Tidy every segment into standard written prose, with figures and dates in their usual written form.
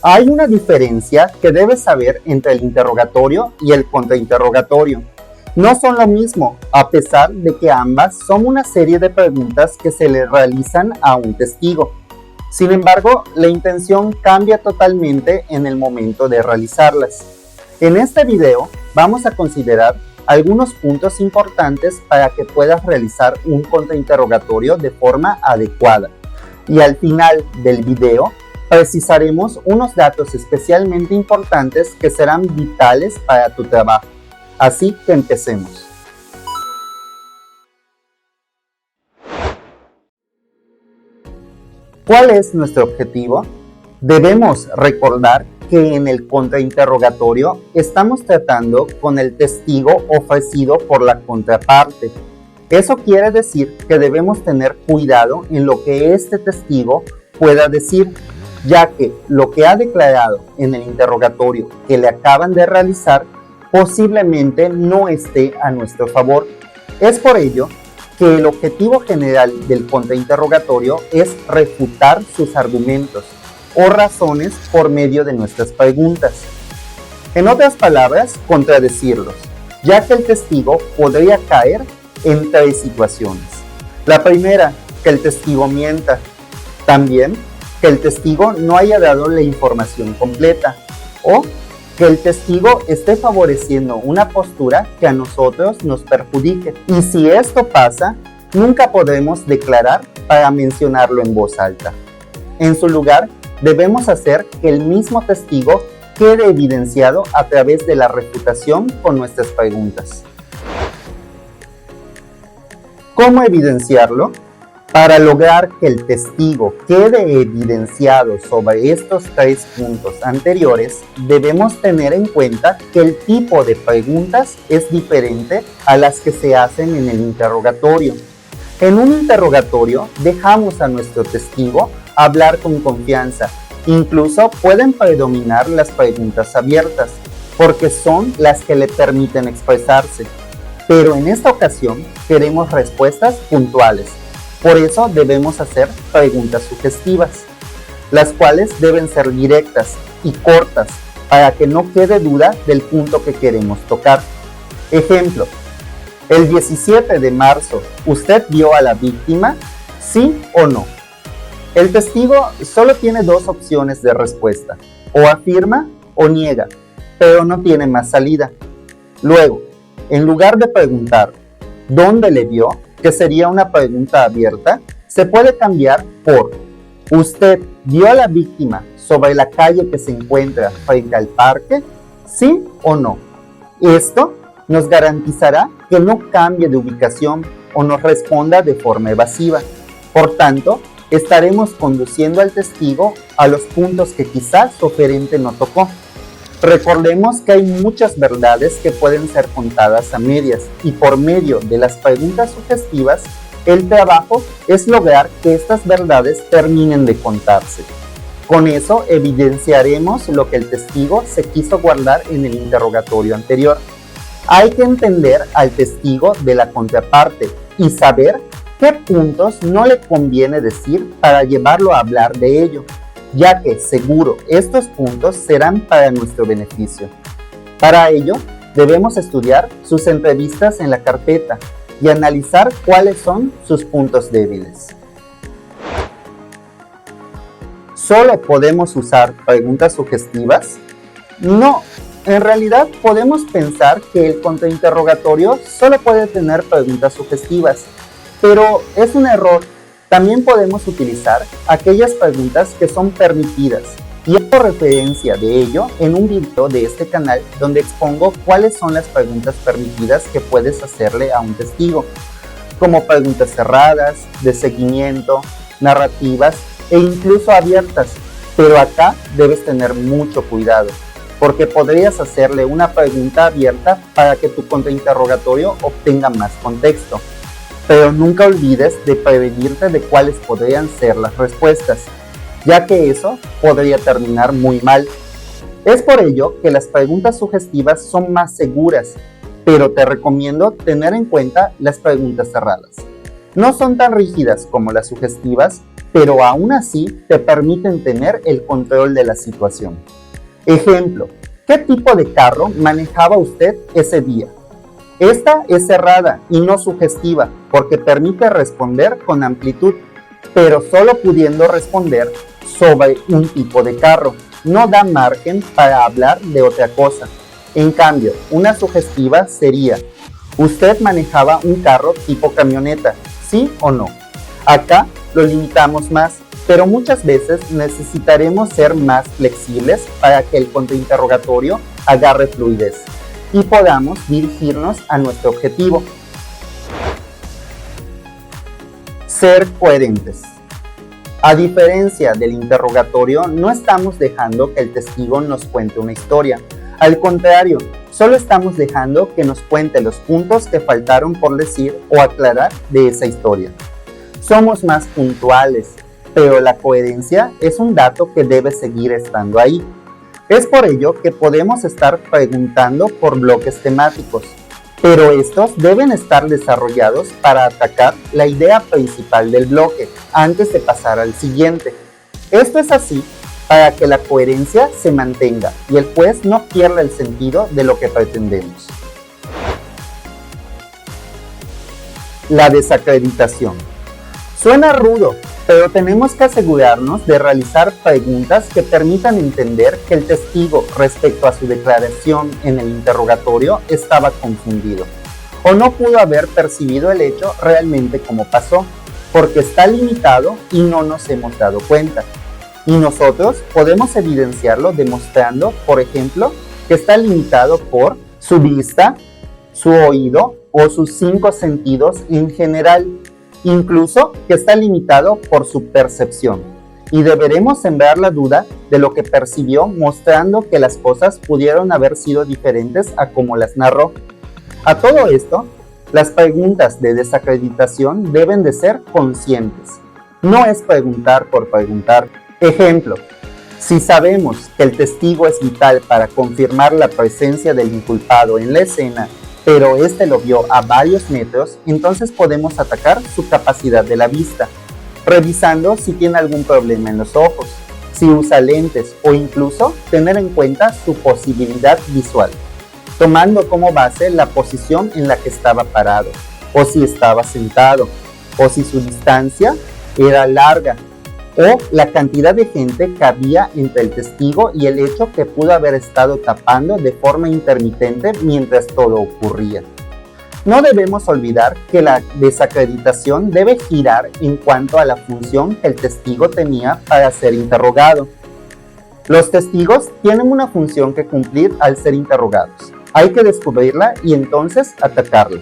Hay una diferencia que debes saber entre el interrogatorio y el contrainterrogatorio. No son lo mismo, a pesar de que ambas son una serie de preguntas que se le realizan a un testigo. Sin embargo, la intención cambia totalmente en el momento de realizarlas. En este video vamos a considerar algunos puntos importantes para que puedas realizar un contrainterrogatorio de forma adecuada. Y al final del video precisaremos unos datos especialmente importantes que serán vitales para tu trabajo. Así que empecemos. ¿Cuál es nuestro objetivo? Debemos recordar que en el contrainterrogatorio estamos tratando con el testigo ofrecido por la contraparte. Eso quiere decir que debemos tener cuidado en lo que este testigo pueda decir, ya que lo que ha declarado en el interrogatorio que le acaban de realizar posiblemente no esté a nuestro favor. Es por ello que el objetivo general del contrainterrogatorio es refutar sus argumentos o razones por medio de nuestras preguntas. En otras palabras, contradecirlos, ya que el testigo podría caer en tres situaciones. La primera, que el testigo mienta. También, que el testigo no haya dado la información completa. O que el testigo esté favoreciendo una postura que a nosotros nos perjudique. Y si esto pasa, nunca podremos declarar para mencionarlo en voz alta. En su lugar, debemos hacer que el mismo testigo quede evidenciado a través de la refutación con nuestras preguntas. ¿Cómo evidenciarlo? Para lograr que el testigo quede evidenciado sobre estos tres puntos anteriores, debemos tener en cuenta que el tipo de preguntas es diferente a las que se hacen en el interrogatorio. En un interrogatorio dejamos a nuestro testigo hablar con confianza. Incluso pueden predominar las preguntas abiertas, porque son las que le permiten expresarse. Pero en esta ocasión queremos respuestas puntuales. Por eso debemos hacer preguntas sugestivas, las cuales deben ser directas y cortas para que no quede duda del punto que queremos tocar. Ejemplo, el 17 de marzo, ¿usted vio a la víctima? ¿Sí o no? El testigo solo tiene dos opciones de respuesta, o afirma o niega, pero no tiene más salida. Luego, en lugar de preguntar ¿dónde le vio?, que sería una pregunta abierta, se puede cambiar por ¿usted vio a la víctima sobre la calle que se encuentra frente al parque? ¿Sí o no? Esto nos garantizará que no cambie de ubicación o nos responda de forma evasiva. Por tanto, estaremos conduciendo al testigo a los puntos que quizás su oferente no tocó. Recordemos que hay muchas verdades que pueden ser contadas a medias y por medio de las preguntas sugestivas, el trabajo es lograr que estas verdades terminen de contarse. Con eso evidenciaremos lo que el testigo se quiso guardar en el interrogatorio anterior. Hay que entender al testigo de la contraparte y saber qué puntos no le conviene decir para llevarlo a hablar de ello, ya que seguro estos puntos serán para nuestro beneficio. Para ello, debemos estudiar sus entrevistas en la carpeta y analizar cuáles son sus puntos débiles. ¿Solo podemos usar preguntas sugestivas? No, en realidad podemos pensar que el contrainterrogatorio solo puede tener preguntas sugestivas, pero es un error. También podemos utilizar aquellas preguntas que son permitidas y hago referencia de ello en un video de este canal donde expongo cuáles son las preguntas permitidas que puedes hacerle a un testigo, como preguntas cerradas, de seguimiento, narrativas e incluso abiertas. Pero acá debes tener mucho cuidado, porque podrías hacerle una pregunta abierta para que tu contrainterrogatorio obtenga más contexto. Pero nunca olvides de prevenirte de cuáles podrían ser las respuestas, ya que eso podría terminar muy mal. Es por ello que las preguntas sugestivas son más seguras, pero te recomiendo tener en cuenta las preguntas cerradas. No son tan rígidas como las sugestivas, pero aún así te permiten tener el control de la situación. Ejemplo, ¿qué tipo de carro manejaba usted ese día? Esta es cerrada y no sugestiva porque permite responder con amplitud, pero solo pudiendo responder sobre un tipo de carro. No da margen para hablar de otra cosa. En cambio, una sugestiva sería: ¿usted manejaba un carro tipo camioneta? ¿Sí o no? Acá lo limitamos más, pero muchas veces necesitaremos ser más flexibles para que el contrainterrogatorio agarre fluidez y podamos dirigirnos a nuestro objetivo. Ser coherentes. A diferencia del interrogatorio, no estamos dejando que el testigo nos cuente una historia. Al contrario, solo estamos dejando que nos cuente los puntos que faltaron por decir o aclarar de esa historia. Somos más puntuales, pero la coherencia es un dato que debe seguir estando ahí. Es por ello que podemos estar preguntando por bloques temáticos, pero estos deben estar desarrollados para atacar la idea principal del bloque antes de pasar al siguiente. Esto es así para que la coherencia se mantenga y el juez no pierda el sentido de lo que pretendemos. La desacreditación. Suena rudo, pero tenemos que asegurarnos de realizar preguntas que permitan entender que el testigo respecto a su declaración en el interrogatorio estaba confundido o no pudo haber percibido el hecho realmente como pasó, porque está limitado y no nos hemos dado cuenta. Y nosotros podemos evidenciarlo demostrando, por ejemplo, que está limitado por su vista, su oído o sus 5 sentidos en general. Incluso que está limitado por su percepción, y deberemos sembrar la duda de lo que percibió, mostrando que las cosas pudieron haber sido diferentes a como las narró. A todo esto, las preguntas de desacreditación deben de ser conscientes. No es preguntar por preguntar. Ejemplo, si sabemos que el testigo es vital para confirmar la presencia del inculpado en la escena, pero este lo vio a varios metros, entonces podemos atacar su capacidad de la vista, revisando si tiene algún problema en los ojos, si usa lentes o incluso tener en cuenta su posibilidad visual, tomando como base la posición en la que estaba parado, o si estaba sentado, o si su distancia era larga, o la cantidad de gente que había entre el testigo y el hecho que pudo haber estado tapando de forma intermitente mientras todo ocurría. No debemos olvidar que la desacreditación debe girar en cuanto a la función que el testigo tenía para ser interrogado. Los testigos tienen una función que cumplir al ser interrogados. Hay que descubrirla y entonces atacarla.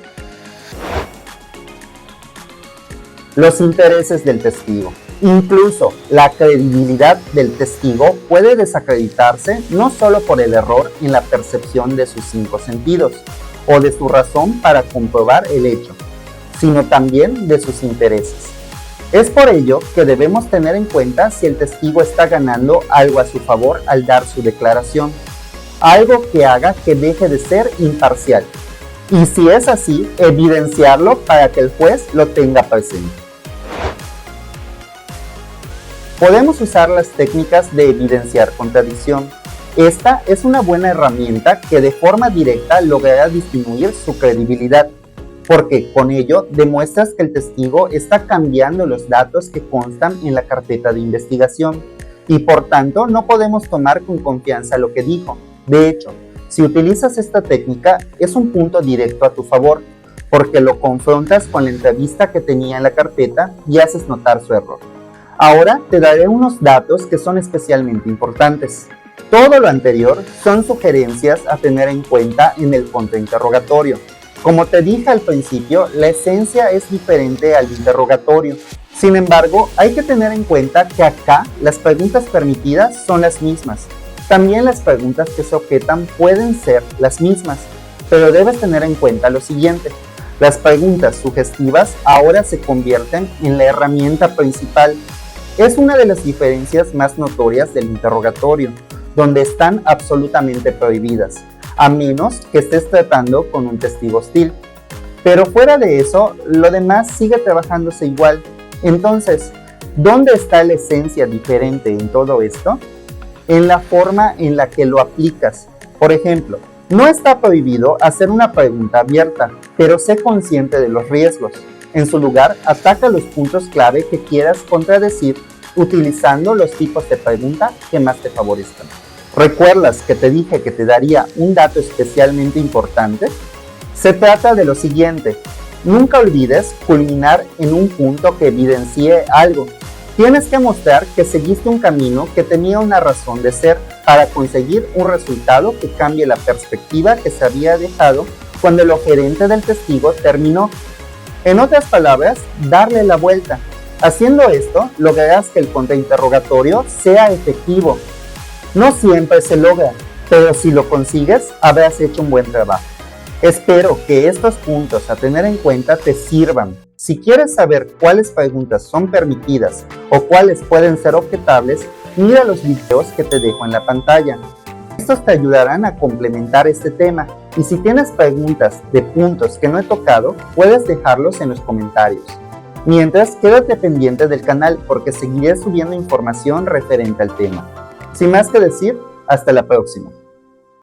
Los intereses del testigo. Incluso la credibilidad del testigo puede desacreditarse no solo por el error en la percepción de sus 5 sentidos o de su razón para comprobar el hecho, sino también de sus intereses. Es por ello que debemos tener en cuenta si el testigo está ganando algo a su favor al dar su declaración, algo que haga que deje de ser imparcial, y si es así, evidenciarlo para que el juez lo tenga presente. Podemos usar las técnicas de evidenciar contradicción. Esta es una buena herramienta que de forma directa logrará disminuir su credibilidad, porque con ello demuestras que el testigo está cambiando los datos que constan en la carpeta de investigación y por tanto no podemos tomar con confianza lo que dijo. De hecho, si utilizas esta técnica es un punto directo a tu favor, porque lo confrontas con la entrevista que tenía en la carpeta y haces notar su error. Ahora te daré unos datos que son especialmente importantes. Todo lo anterior son sugerencias a tener en cuenta en el contrainterrogatorio. Como te dije al principio, la esencia es diferente al interrogatorio. Sin embargo, hay que tener en cuenta que acá las preguntas permitidas son las mismas. También las preguntas que se objetan pueden ser las mismas, pero debes tener en cuenta lo siguiente. Las preguntas sugestivas ahora se convierten en la herramienta principal. Es una de las diferencias más notorias del interrogatorio, donde están absolutamente prohibidas, a menos que estés tratando con un testigo hostil. Pero fuera de eso, lo demás sigue trabajándose igual. Entonces, ¿Dónde está la esencia diferente en todo esto? En la forma en la que lo aplicas. Por ejemplo, no está prohibido hacer una pregunta abierta, pero sé consciente de los riesgos. En su lugar, ataca los puntos clave que quieras contradecir utilizando los tipos de pregunta que más te favorezcan. ¿Recuerdas que te dije que te daría un dato especialmente importante? Se trata de lo siguiente: nunca olvides culminar en un punto que evidencie algo. Tienes que mostrar que seguiste un camino que tenía una razón de ser para conseguir un resultado que cambie la perspectiva que se había dejado cuando el oferente del testigo terminó. En otras palabras, darle la vuelta. Haciendo esto, lograrás que el contrainterrogatorio sea efectivo. No siempre se logra, pero si lo consigues, habrás hecho un buen trabajo. Espero que estos puntos a tener en cuenta te sirvan. Si quieres saber cuáles preguntas son permitidas o cuáles pueden ser objetables, mira los videos que te dejo en la pantalla. Estos te ayudarán a complementar este tema, y si tienes preguntas de puntos que no he tocado, puedes dejarlos en los comentarios. Mientras, quédate pendiente del canal porque seguiré subiendo información referente al tema. Sin más que decir, hasta la próxima.